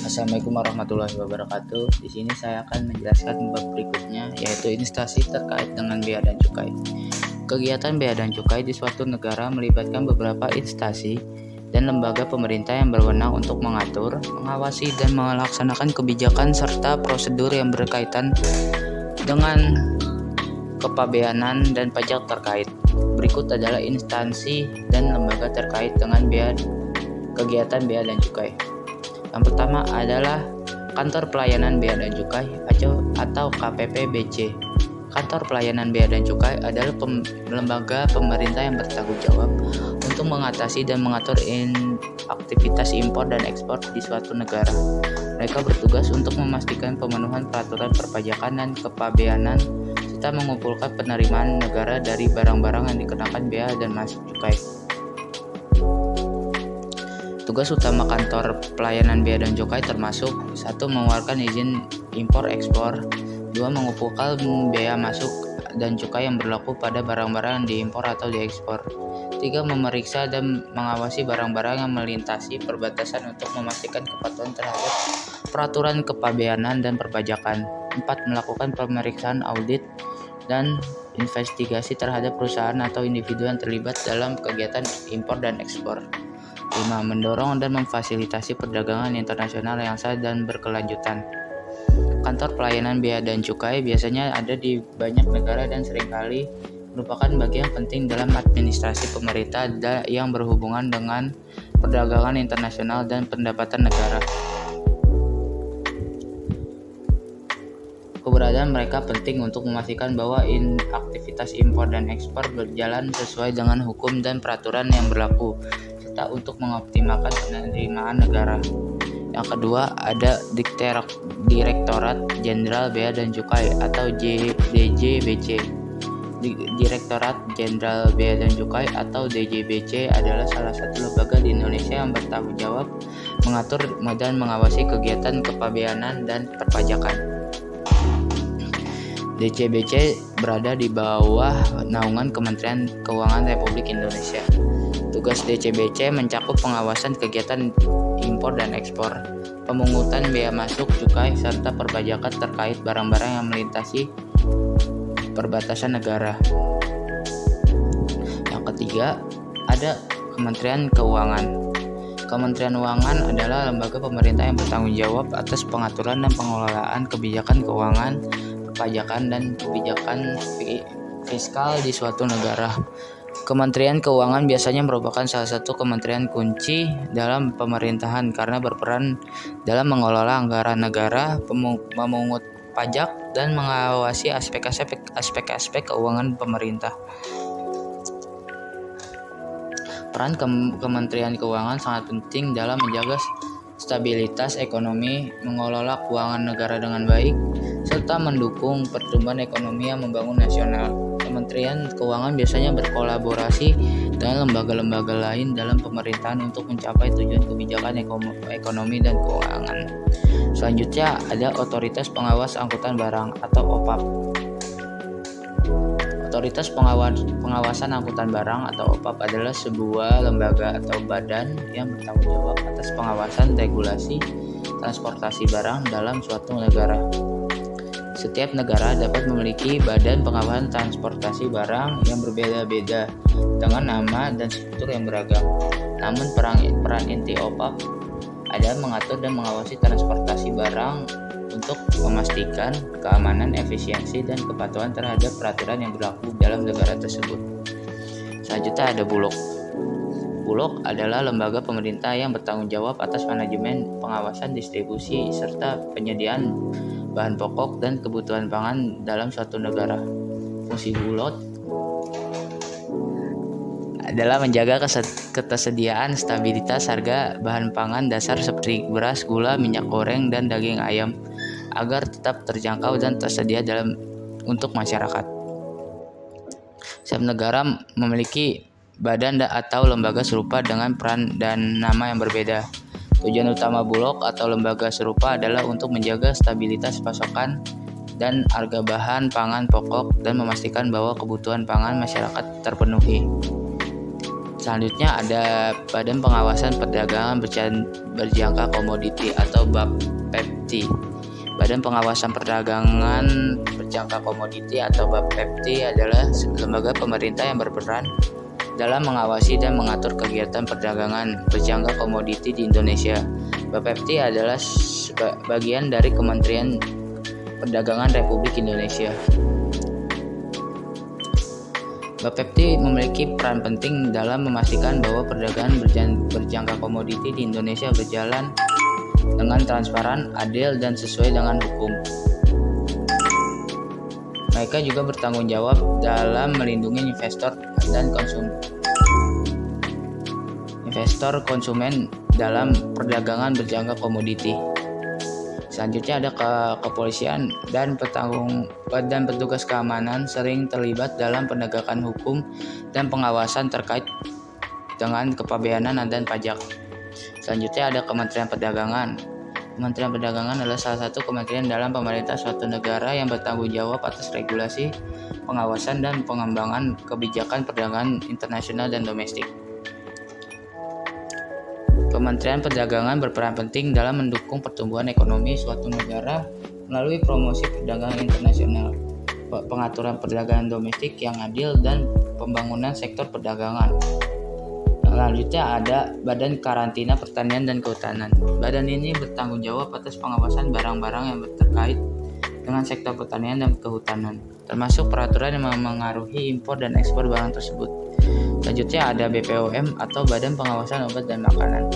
Assalamualaikum warahmatullahi wabarakatuh. Di sini saya akan menjelaskan bab berikutnya, yaitu instansi terkait dengan bea dan cukai. Kegiatan bea dan cukai di suatu negara melibatkan beberapa instansi dan lembaga pemerintah yang berwenang untuk mengatur, mengawasi, dan melaksanakan kebijakan serta prosedur yang berkaitan dengan kepabeanan dan pajak terkait. Berikut adalah instansi dan lembaga terkait dengan kegiatan bea dan cukai. Yang pertama adalah Kantor Pelayanan Bea dan Cukai atau KPPBC. Kantor Pelayanan Bea dan Cukai adalah lembaga pemerintah yang bertanggung jawab untuk mengatasi dan mengatur aktivitas impor dan ekspor di suatu negara. Mereka bertugas untuk memastikan pemenuhan peraturan perpajakan dan kepabeanan serta mengumpulkan penerimaan negara dari barang-barang yang dikenakan bea dan masuk cukai. Tugas utama Kantor Pelayanan Bea dan Cukai termasuk 1. Mengeluarkan izin impor-ekspor, 2. Mengumpulkan bea masuk dan cukai yang berlaku pada barang-barang yang diimpor atau diekspor, 3. Memeriksa dan mengawasi barang-barang yang melintasi perbatasan untuk memastikan kepatuhan terhadap peraturan kepabeanan dan perpajakan, 4. Melakukan pemeriksaan audit dan investigasi terhadap perusahaan atau individu yang terlibat dalam kegiatan impor dan ekspor, 5. Mendorong dan memfasilitasi perdagangan internasional yang sah dan berkelanjutan. Kantor Pelayanan Bea dan Cukai biasanya ada di banyak negara dan seringkali merupakan bagian penting dalam administrasi pemerintah yang berhubungan dengan perdagangan internasional dan pendapatan negara. Keberadaan mereka penting untuk memastikan bahwa aktivitas impor dan ekspor berjalan sesuai dengan hukum dan peraturan yang berlaku, serta untuk mengoptimalkan penerimaan negara. Yang kedua ada Direktorat Jenderal Bea dan Cukai atau DJBC. Direktorat Jenderal Bea dan Cukai atau DJBC adalah salah satu lembaga di Indonesia yang bertanggung jawab mengatur dan mengawasi kegiatan kepabeanan dan perpajakan. DJBC berada di bawah naungan Kementerian Keuangan Republik Indonesia. Tugas DJBC mencakup pengawasan kegiatan impor dan ekspor, pemungutan bea masuk cukai, serta perpajakan terkait barang-barang yang melintasi perbatasan negara. Yang ketiga, ada Kementerian Keuangan. Kementerian Keuangan adalah lembaga pemerintah yang bertanggung jawab atas pengaturan dan pengelolaan kebijakan keuangan, perpajakan, dan kebijakan fiskal di suatu negara. Kementerian Keuangan biasanya merupakan salah satu kementerian kunci dalam pemerintahan karena berperan dalam mengelola anggaran negara, memungut pajak, dan mengawasi aspek-aspek keuangan pemerintah. Peran Kementerian Keuangan sangat penting dalam menjaga stabilitas ekonomi, mengelola keuangan negara dengan baik, serta mendukung pertumbuhan ekonomi yang membangun nasional. Kementerian Keuangan biasanya berkolaborasi dengan lembaga-lembaga lain dalam pemerintahan untuk mencapai tujuan kebijakan ekonomi dan keuangan. Selanjutnya ada Otoritas Pengawas Angkutan Barang atau OPAP. Otoritas Pengawasan Angkutan Barang atau OPAP adalah sebuah lembaga atau badan yang bertanggung jawab atas pengawasan regulasi transportasi barang dalam suatu negara. Setiap negara dapat memiliki badan pengawasan transportasi barang yang berbeda-beda dengan nama dan struktur yang beragam. Namun peran inti OPAP adalah mengatur dan mengawasi transportasi barang untuk memastikan keamanan, efisiensi, dan kepatuhan terhadap peraturan yang berlaku dalam negara tersebut. Selanjutnya ada Bulog. Bulog adalah lembaga pemerintah yang bertanggung jawab atas manajemen, pengawasan, distribusi, serta penyediaan bahan pokok dan kebutuhan pangan dalam suatu negara. Fungsi Bulog adalah menjaga ketersediaan stabilitas harga bahan pangan dasar seperti beras, gula, minyak goreng, dan daging ayam agar tetap terjangkau dan tersedia untuk masyarakat. Setiap negara memiliki badan atau lembaga serupa dengan peran dan nama yang berbeda. Tujuan utama Bulog atau lembaga serupa adalah untuk menjaga stabilitas pasokan dan harga bahan pangan pokok dan memastikan bahwa kebutuhan pangan masyarakat terpenuhi. Selanjutnya ada Badan Pengawasan Perdagangan Berjangka Komoditi atau BAPEPT. Badan Pengawasan Perdagangan Berjangka Komoditi atau BAPEPT adalah lembaga pemerintah yang berperan dalam mengawasi dan mengatur kegiatan perdagangan berjangka komoditi di Indonesia. BAPEPT adalah bagian dari Kementerian Perdagangan Republik Indonesia. BAPEPT memiliki peran penting dalam memastikan bahwa perdagangan berjangka komoditi di Indonesia berjalan dengan transparan, adil, dan sesuai dengan hukum. Mereka juga bertanggung jawab dalam melindungi investor konsumen dalam perdagangan berjangka komoditi. Selanjutnya ada kepolisian dan petugas keamanan sering terlibat dalam penegakan hukum dan pengawasan terkait dengan kepabeanan dan pajak. Selanjutnya ada Kementerian Perdagangan. Kementerian Perdagangan adalah salah satu kementerian dalam pemerintah suatu negara yang bertanggung jawab atas regulasi, pengawasan, dan pengembangan kebijakan perdagangan internasional dan domestik. Kementerian Perdagangan berperan penting dalam mendukung pertumbuhan ekonomi suatu negara melalui promosi perdagangan internasional, pengaturan perdagangan domestik yang adil, dan pembangunan sektor perdagangan. Selanjutnya ada Badan Karantina Pertanian dan Kehutanan. Badan ini bertanggung jawab atas pengawasan barang-barang yang terkait dengan sektor pertanian dan kehutanan, termasuk peraturan yang memengaruhi impor dan ekspor barang tersebut. Selanjutnya ada BPOM atau Badan Pengawasan Obat dan Makanan.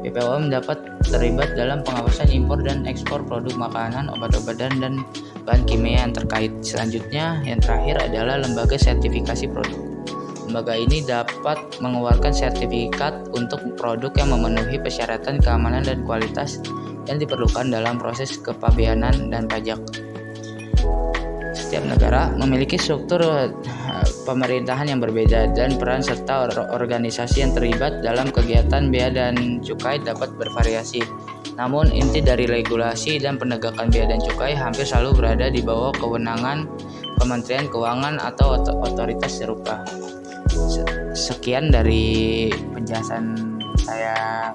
BPOM dapat terlibat dalam pengawasan impor dan ekspor produk makanan, obat-obatan, dan bahan kimia yang terkait. Selanjutnya, yang terakhir adalah Lembaga Sertifikasi Produk. Lembaga ini dapat mengeluarkan sertifikat untuk produk yang memenuhi persyaratan keamanan dan kualitas yang diperlukan dalam proses kepabeanan dan pajak. Setiap negara memiliki struktur pemerintahan yang berbeda dan peran serta organisasi yang terlibat dalam kegiatan bea dan cukai dapat bervariasi. Namun inti dari regulasi dan penegakan bea dan cukai hampir selalu berada di bawah kewenangan Kementerian Keuangan atau otoritas serupa. Sekian dari penjelasan saya